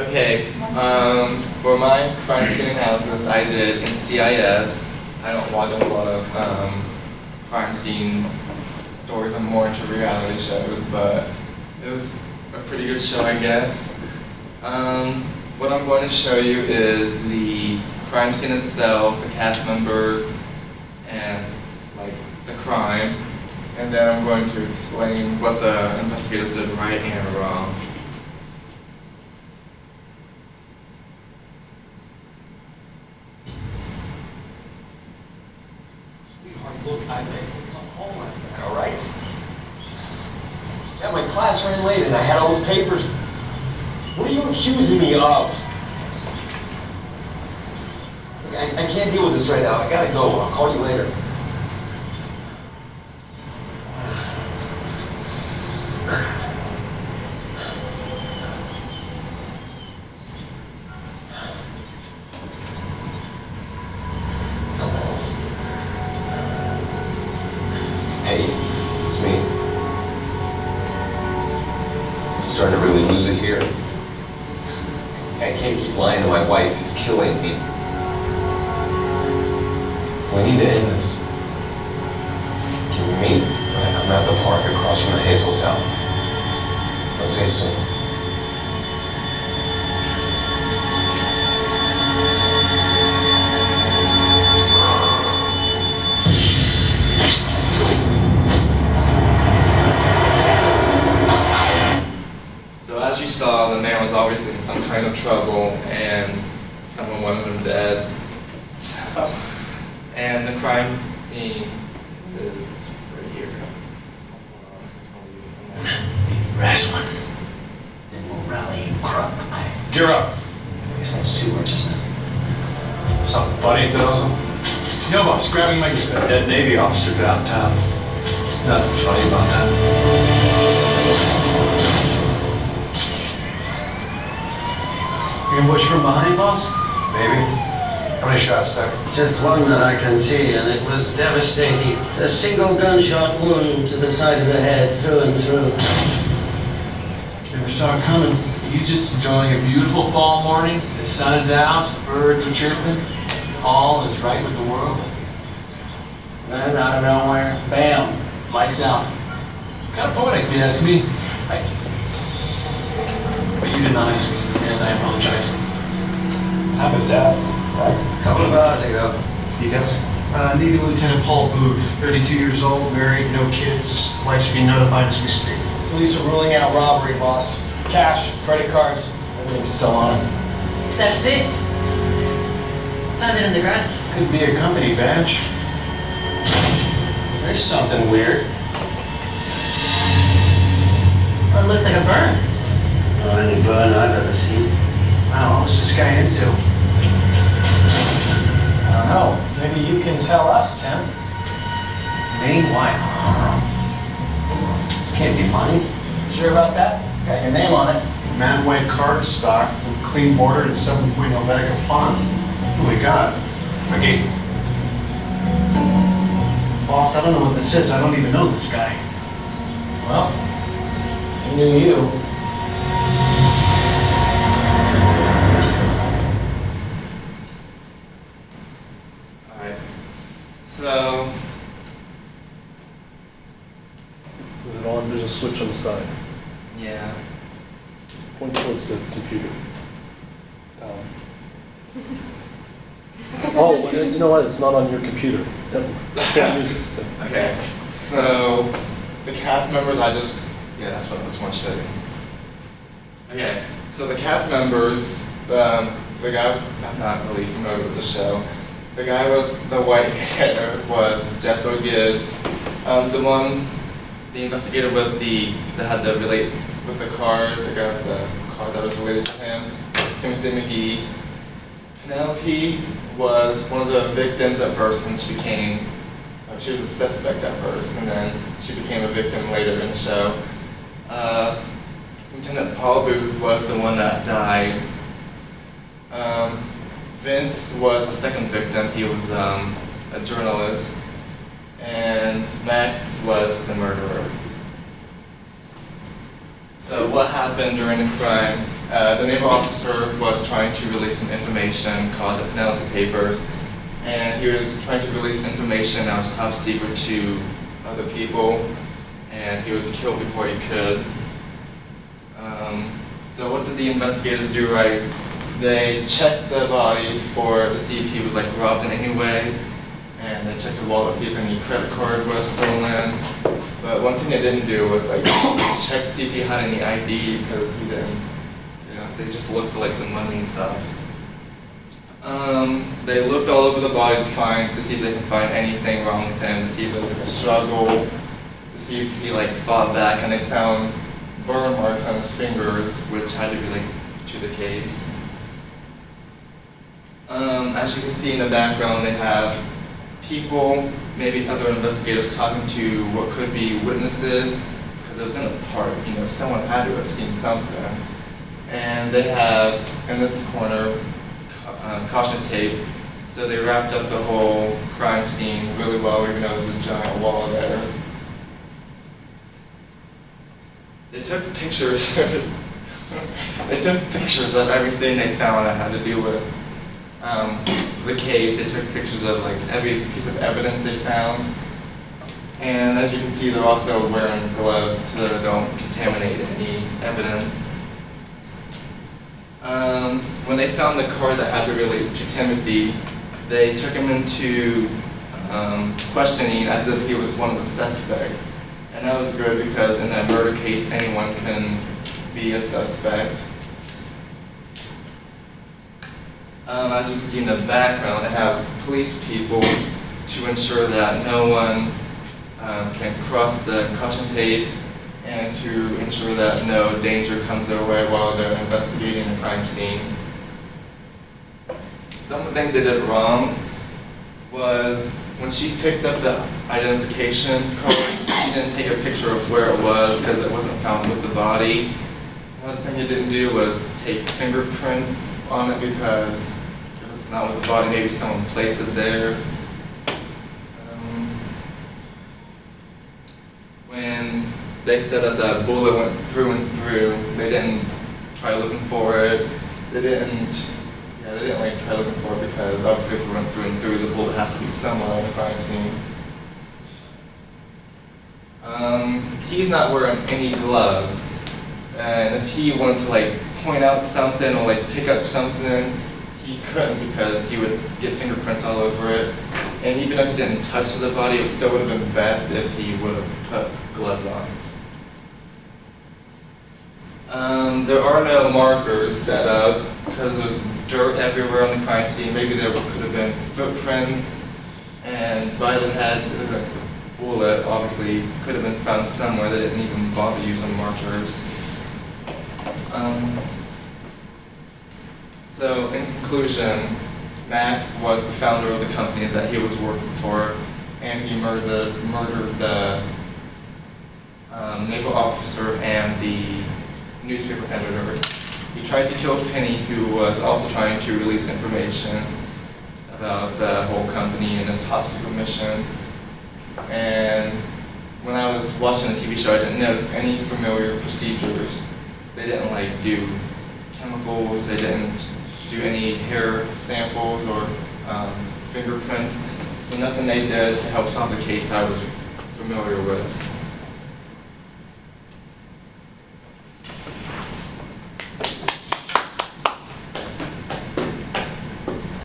Okay, for my crime scene analysis I did in CIS. I don't watch a lot of crime scene stories. I'm more into reality shows, but it was a pretty good show, I guess. What I'm going to show you is the crime scene itself, the cast members, and like the crime. And then I'm going to explain what the investigators did right and wrong. Look, I made some home last night, all right? Yeah, my class ran late and I had all those papers. What are you accusing me of? Look, I can't deal with this right now. I gotta go. I'll call you later. Hey, it's me. I'm starting to really lose it here. I can't keep lying to my wife. It's killing me. We need to end this. Can we meet? I'm at the park across from the Hayes Hotel. Let's see you soon. As you saw, the man was obviously in some kind of trouble, and someone wanted him dead. So, and the crime scene is right here. The brass one. Then we'll rally and crop. Gear up. I guess that's 2 words, isn't it? Something funny, Dozo? No, boss. Grabbing my dead Navy officer downtown. Nothing funny about that. Ambush from behind, boss? Maybe. How many shots, Doc? Just one that I can see, and it was devastating. It's a single gunshot wound to the side of the head, through and through. Never saw it coming. He's just enjoying a beautiful fall morning. The sun is out, birds are chirping. All is right with the world. Then out of nowhere, bam, lights out. Kind of poetic, if you ask me. But you didn't ask me, and I apologize. Happened, Dad. A couple of hours ago. Details? Navy Lieutenant Paul Booth, 32 years old, married, no kids. Wife should be notified as we speak. Police are ruling out robbery, boss. Cash, credit cards, everything's still on him. Except this. Found it in the grass. Could be a company badge. There's something weird. Well, it looks like a burn. Not any burn I've ever seen. Wow, what's this guy into? I don't know. Maybe you can tell us, Tim. Me? Why? This can't be money. Sure about that? It's got your name on it. Man white card stock with clean border and 7 Helvetica font. What do we got? McGee. Boss, I don't know what this is. I don't even know this guy. Well, he knew you. So, Is it on? There's a switch on the side. yeah. Point towards the computer. Down. Oh, well, you know what? It's not on your computer. Can't use it. Okay, so the cast members, that's what I just want to show you. Okay, so the cast members, the guy, I'm not really familiar with the show. The guy with the white hair was Jethro Gibbs. The investigator with that had to relate with the card, the guy with the card that was related to him, Timothy McGee. Penelope was one of the victims at first, and she was a suspect at first, and then she became a victim later in the show. Lieutenant Paul Booth was the one that died. Vince was the second victim. He was a journalist. And Max was the murderer. So what happened during the crime? the naval officer was trying to release some information called the Penelope Papers, and he was trying to release information that was top secret to other people, and he was killed before he could. So what did the investigators do, right? They checked the body to see if he was like robbed in any way, and they checked the wallet to see if any credit card was stolen. But one thing they didn't do was like check to see if he had any ID, because he didn't. They just looked for like the money and stuff. They looked all over the body to see if they can find anything wrong with him, to see if there was like a struggle, to see if he like fought back, and they found burn marks on his fingers, which had to be like to the case. As you can see in the background, they have people, maybe other investigators, talking to what could be witnesses, because it was in a park. Someone had to have seen something. And they have in this corner caution tape, so they wrapped up the whole crime scene really well, even though there's a giant wall there. They took pictures. They took pictures of everything they found that had to do with the case. They took pictures of like every piece of evidence they found, and as you can see, they're also wearing gloves so that they don't contaminate any evidence. When they found the card that had to relate to Timothy, they took him into questioning as if he was one of the suspects. And that was good because in that murder case, anyone can be a suspect. As you can see in the background, they have police people to ensure that no one can cross the caution tape, and to ensure that no danger comes their way while they're investigating the crime scene. Some of the things they did wrong was when she picked up the identification card, she didn't take a picture of where it was because it wasn't found with the body. Another thing they didn't do was take fingerprints on it because it was not with the body. Maybe someone placed it there. When they said that the bullet went through and through, they didn't try looking for it. They didn't like try looking for it because obviously if it went through and through, the bullet has to be somewhere in the crime scene. He's not wearing any gloves, and if he wanted to like point out something or like pick up something, he couldn't because he would get fingerprints all over it. And even if he didn't touch the body, it still would have been best if he would have put gloves on. There are no markers set up because there's dirt everywhere on the crime scene. Maybe there could have been footprints, and Violet had the bullet, obviously, could have been found somewhere. They didn't even bother using markers. So, in conclusion, Max was the founder of the company that he was working for, and he murdered the naval officer and the newspaper editor. He tried to kill Penny, who was also trying to release information about the whole company and his top secret mission. And when I was watching the TV show, I didn't notice any familiar procedures. They didn't like do chemicals, they didn't do any hair samples or fingerprints. So nothing they did to help solve the case I was familiar with.